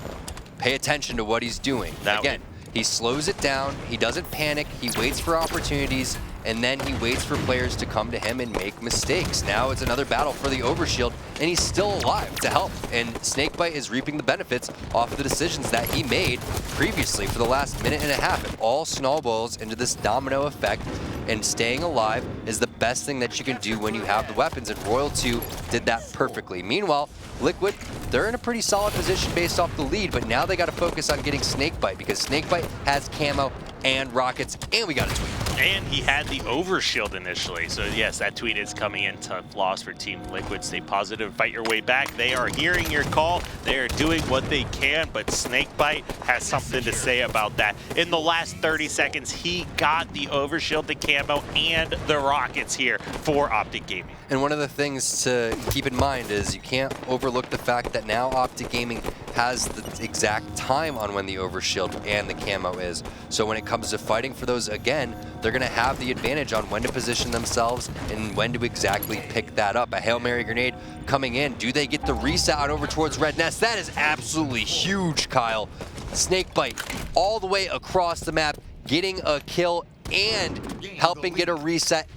pay attention to what he's doing. Again, he slows it down, he doesn't panic, he waits for opportunities, and then he waits for players to come to him and make mistakes. Now it's another battle for the overshield, and he's still alive to help. And Snakebite is reaping the benefits off of the decisions that he made previously for the last minute and a half. It all snowballs into this domino effect, and staying alive is the best thing that you can do when you have the weapons, and Royal 2 did that perfectly. Meanwhile, Liquid, they're in a pretty solid position based off the lead, but now they got to focus on getting Snakebite, because Snakebite has camo and rockets, and we got a tweet. And he had the overshield initially, so yes, that tweet is coming in. Tough loss for Team Liquid. Stay positive, fight your way back. They are hearing your call. They are doing what they can, but Snakebite has something to say about that. In the last 30 seconds, he got the overshield, the camo, and the rockets here for Optic Gaming. And one of the things to keep in mind is you can't overlook the fact that now Optic Gaming has the exact time on when the overshield and the camo is. So when it comes to fighting for those again, they're going to have the advantage on when to position themselves and when to exactly pick that up. A Hail Mary grenade coming in. Do they get the reset out over towards Red Nest? That is absolutely huge, Kyle. Snakebite all the way across the map, getting a kill and helping get a reset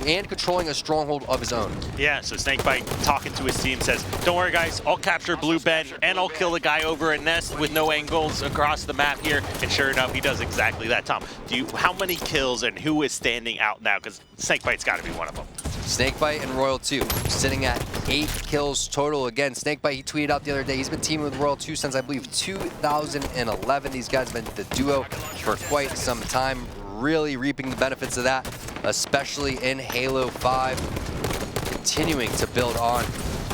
and controlling a stronghold of his own. Yeah, so Snakebite talking to his team says, don't worry guys, I'll capture Blue Bend and I'll kill the guy over a Nest with no angles across the map here. And sure enough, he does exactly that. Tom, how many kills and who is standing out now? Because Snakebite's got to be one of them. Snakebite and Royal 2 sitting at 8 kills total. Again, Snakebite, he tweeted out the other day, he's been teaming with Royal 2 since I believe 2011. These guys have been the duo for quite some time, really reaping the benefits of that, especially in Halo 5, continuing to build on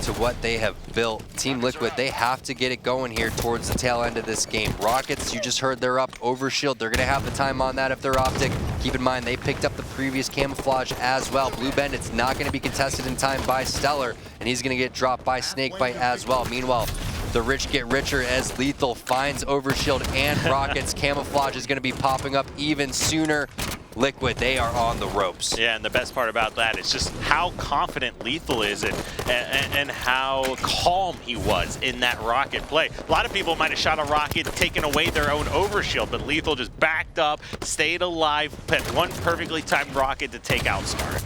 to what they have built. Team Liquid, they have to get it going here towards the tail end of this game. Rockets, you just heard they're up. Overshield, they're gonna have the time on that if they're Optic. Keep in mind, they picked up the previous camouflage as well. Blue Bend, it's not gonna be contested in time by Stellar, and he's gonna get dropped by Snakebite as well. Meanwhile, the rich get richer as Lethal finds Overshield and Rockets. Camouflage is gonna be popping up even sooner. Liquid, they are on the ropes. Yeah, and the best part about that is just how confident Lethal is and how calm he was in that rocket play. A lot of people might have shot a rocket, taken away their own overshield, but Lethal just backed up, stayed alive, put one perfectly timed rocket to take out Smart.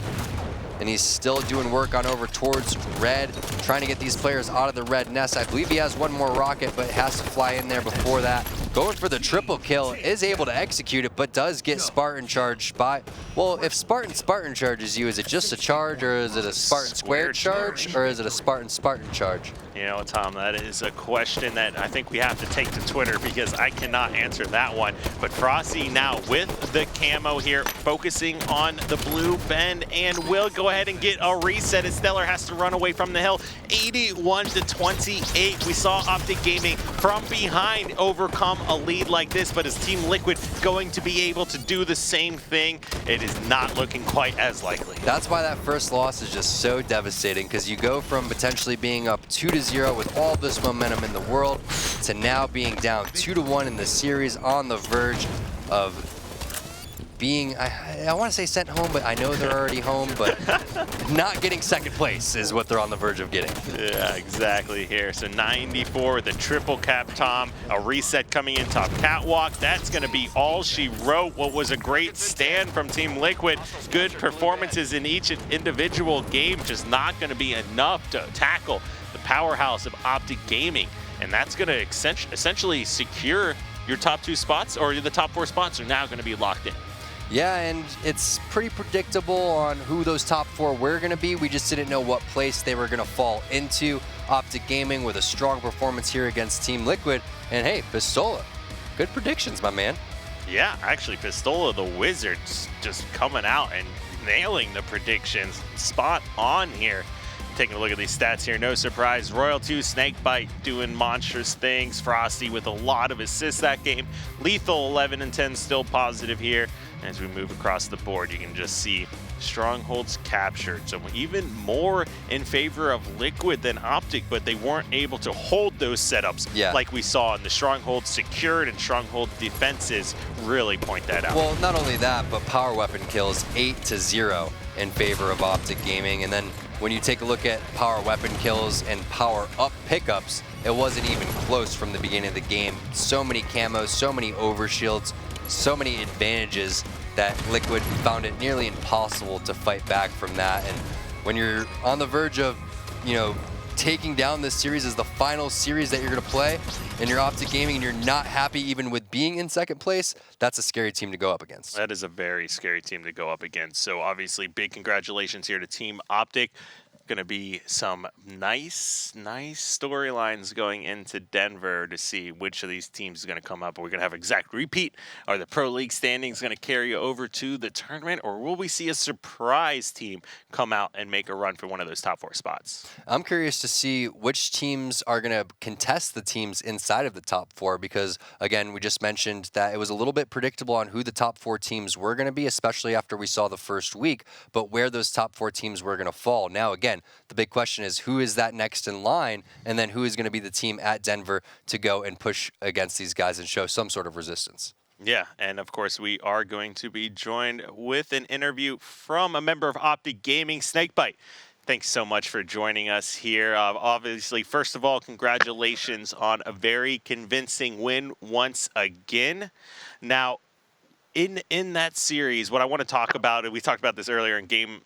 And he's still doing work on over towards Red, trying to get these players out of the Red Nest. I believe he has one more rocket, but has to fly in there before that. Going for the triple kill, is able to execute it, but does get Spartan charged by... Well, if Spartan charges you, is it just a charge, or is it a Spartan squared charge, or is it a Spartan charge? You know, Tom, that is a question that I think we have to take to Twitter, because I cannot answer that one. But Frosty now with the camo here, focusing on the Blue Bend, and will go ahead and get a reset as Stellar has to run away from the hill. 81-28. We saw Optic Gaming from behind overcome a lead like this, but is Team Liquid going to be able to do the same thing? It is not looking quite as likely. That's why that first loss is just so devastating, because you go from potentially being up 2-0 with all this momentum in the world to now being down 2-1 in the series, on the verge of being, I want to say sent home, but I know they're already home, but not getting second place is what they're on the verge of getting. Yeah, exactly here. So 94 with a triple cap, Tom. A reset coming in top catwalk. That's going to be all she wrote. What was a great stand from Team Liquid. Good performances in each individual game, just not going to be enough to tackle the powerhouse of Optic Gaming. And that's going to essentially secure your top 2 spots, or the top 4 spots are now going to be locked in. Yeah, and it's pretty predictable on who those top 4 were going to be. We just didn't know what place they were going to fall into. Optic Gaming with a strong performance here against Team Liquid. And hey, Pistola, good predictions, my man. Yeah, actually, Pistola the Wizards just coming out and nailing the predictions. Spot on here. Taking a look at these stats here, no surprise. Royal 2, Snakebite doing monstrous things. Frosty with a lot of assists that game. Lethal 11 and 10 still positive here. As we move across the board, you can just see Strongholds captured. So even more in favor of Liquid than Optic, but they weren't able to hold those setups like we saw in the Stronghold secured and Stronghold defenses really point that out. Well, not only that, but power weapon kills 8-0 in favor of Optic Gaming. And then when you take a look at power weapon kills and power up pickups, it wasn't even close from the beginning of the game. So many camos, so many overshields, so many advantages that Liquid found it nearly impossible to fight back from that. And when you're on the verge of, taking down this series as the final series that you're going to play, and you're Optic Gaming and you're not happy even with being in second place, that's a scary team to go up against. That is a very scary team to go up against. So obviously, big congratulations here to Team Optic. Going to be some nice storylines going into Denver to see which of these teams is going to come up. Are we going to have exact repeat? Are the Pro League standings going to carry over to the tournament? Or will we see a surprise team come out and make a run for one of those top 4 spots? I'm curious to see which teams are going to contest the teams inside of the top 4 because, again, we just mentioned that it was a little bit predictable on who the top 4 teams were going to be, especially after we saw the first week, but where those top 4 teams were going to fall. Now, again, the big question is who is that next in line, and then who is going to be the team at Denver to go and push against these guys and show some sort of resistance. Yeah, and of course we are going to be joined with an interview from a member of Optic Gaming, Snakebite. Thanks so much for joining us here. Obviously, first of all, congratulations on a very convincing win once again. Now, in that series, what I want to talk about, and we talked about this earlier in game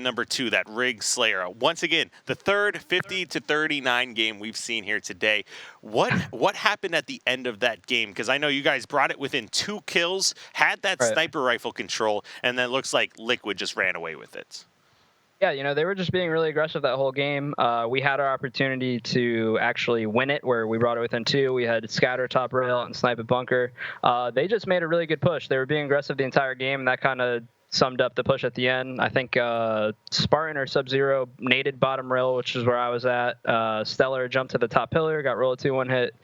number 2, that Rig Slayer. Once again, the third 50-39 game we've seen here today. What happened at the end of that game? Because I know you guys brought it within 2 kills, had that sniper rifle control, and then it looks like Liquid just ran away with it. Yeah, they were just being really aggressive that whole game. We had our opportunity to actually win it where we brought it within 2. We had scatter top rail and snipe at bunker. They just made a really good push. They were being aggressive the entire game, and that kind of summed up the push at the end. I think Spartan or Sub-Zero naded bottom rail, which is where I was at. Stellar jumped to the top pillar, got roll 2-1 hit.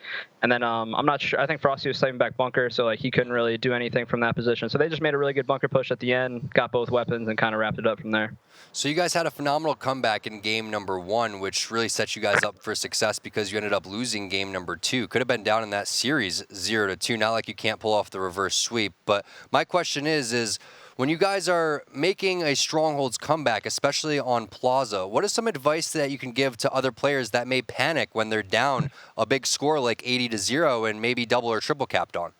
And then I'm not sure. I think Frosty was sniping back bunker, so he couldn't really do anything from that position. So they just made a really good bunker push at the end, got both weapons, and kind of wrapped it up from there. So you guys had a phenomenal comeback in game number 1, which really set you guys up for success because you ended up losing game number 2. Could have been down in that series 0-2. Not like you can't pull off the reverse sweep. But my question is when you guys are making a Strongholds comeback, especially on Plaza, what is some advice that you can give to other players that may panic when they're down a big score like 80-0 and maybe double or triple capped on?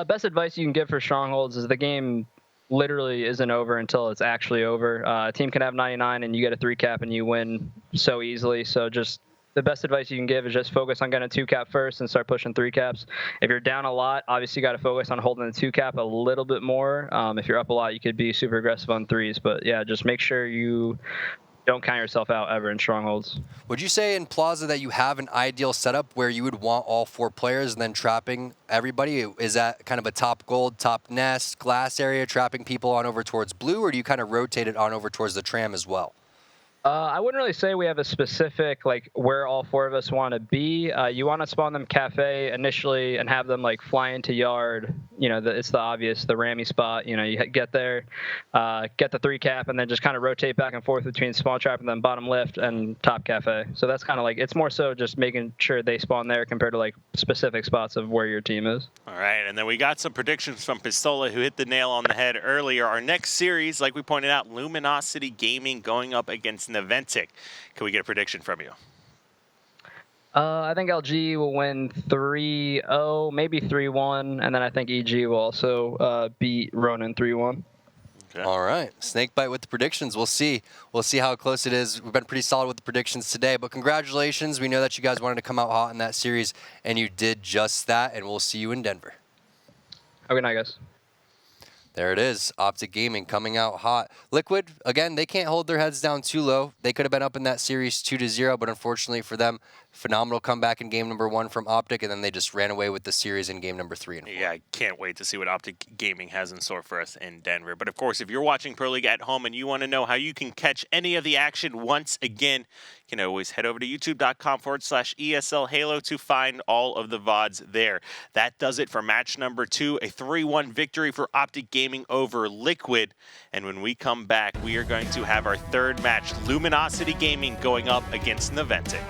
Best advice you can give for Strongholds is the game literally isn't over until it's actually over. A team can have 99 and you get a 3 cap and you win so easily. So just the best advice you can give is just focus on getting a 2 cap first and start pushing 3 caps. If you're down a lot, obviously you got to focus on holding the 2 cap a little bit more. If you're up a lot, you could be super aggressive on 3s. But yeah, just make sure you don't count yourself out ever in Strongholds. Would you say in Plaza that you have an ideal setup where you would want all 4 players and then trapping everybody? Is that kind of a top gold, top nest, glass area, trapping people on over towards blue, or do you kind of rotate it on over towards the tram as well? I wouldn't really say we have a specific, like, where all four of us want to be. You want to spawn them cafe initially and have them, like, fly into yard. It's the obvious, the rammy spot. You get there, get the 3 cap, and then just kind of rotate back and forth between spawn trap and then bottom lift and top cafe. So that's kind of like, it's more so just making sure they spawn there compared to, like, specific spots of where your team is. All right, and then we got some predictions from Pistola, who hit the nail on the head earlier. Our next series, like we pointed out, Luminosity Gaming going up against Naventic. Can we get a prediction from you? I think LG will win 3-0, maybe 3-1, and then I think EG will also beat Ronin 3-1. Okay. All right, Snakebite with the predictions. We'll see. We'll see how close it is. We've been pretty solid with the predictions today, but congratulations. We know that you guys wanted to come out hot in that series, and you did just that, and we'll see you in Denver. Okay, night, guys. There it is, Optic Gaming coming out hot. Liquid, again, they can't hold their heads down too low. They could have been up in that series 2-0, but unfortunately for them, phenomenal comeback in game number 1 from Optic, and then they just ran away with the series in game number 3 and 4. Yeah, I can't wait to see what Optic Gaming has in store for us in Denver. But of course, if you're watching Pro League at home and you want to know how you can catch any of the action once again, you can always head over to youtube.com/ESL Halo to find all of the VODs there. That does it for match number 2, a 3-1 victory for Optic Gaming over Liquid. And when we come back, we are going to have our third match, Luminosity Gaming going up against Naventic.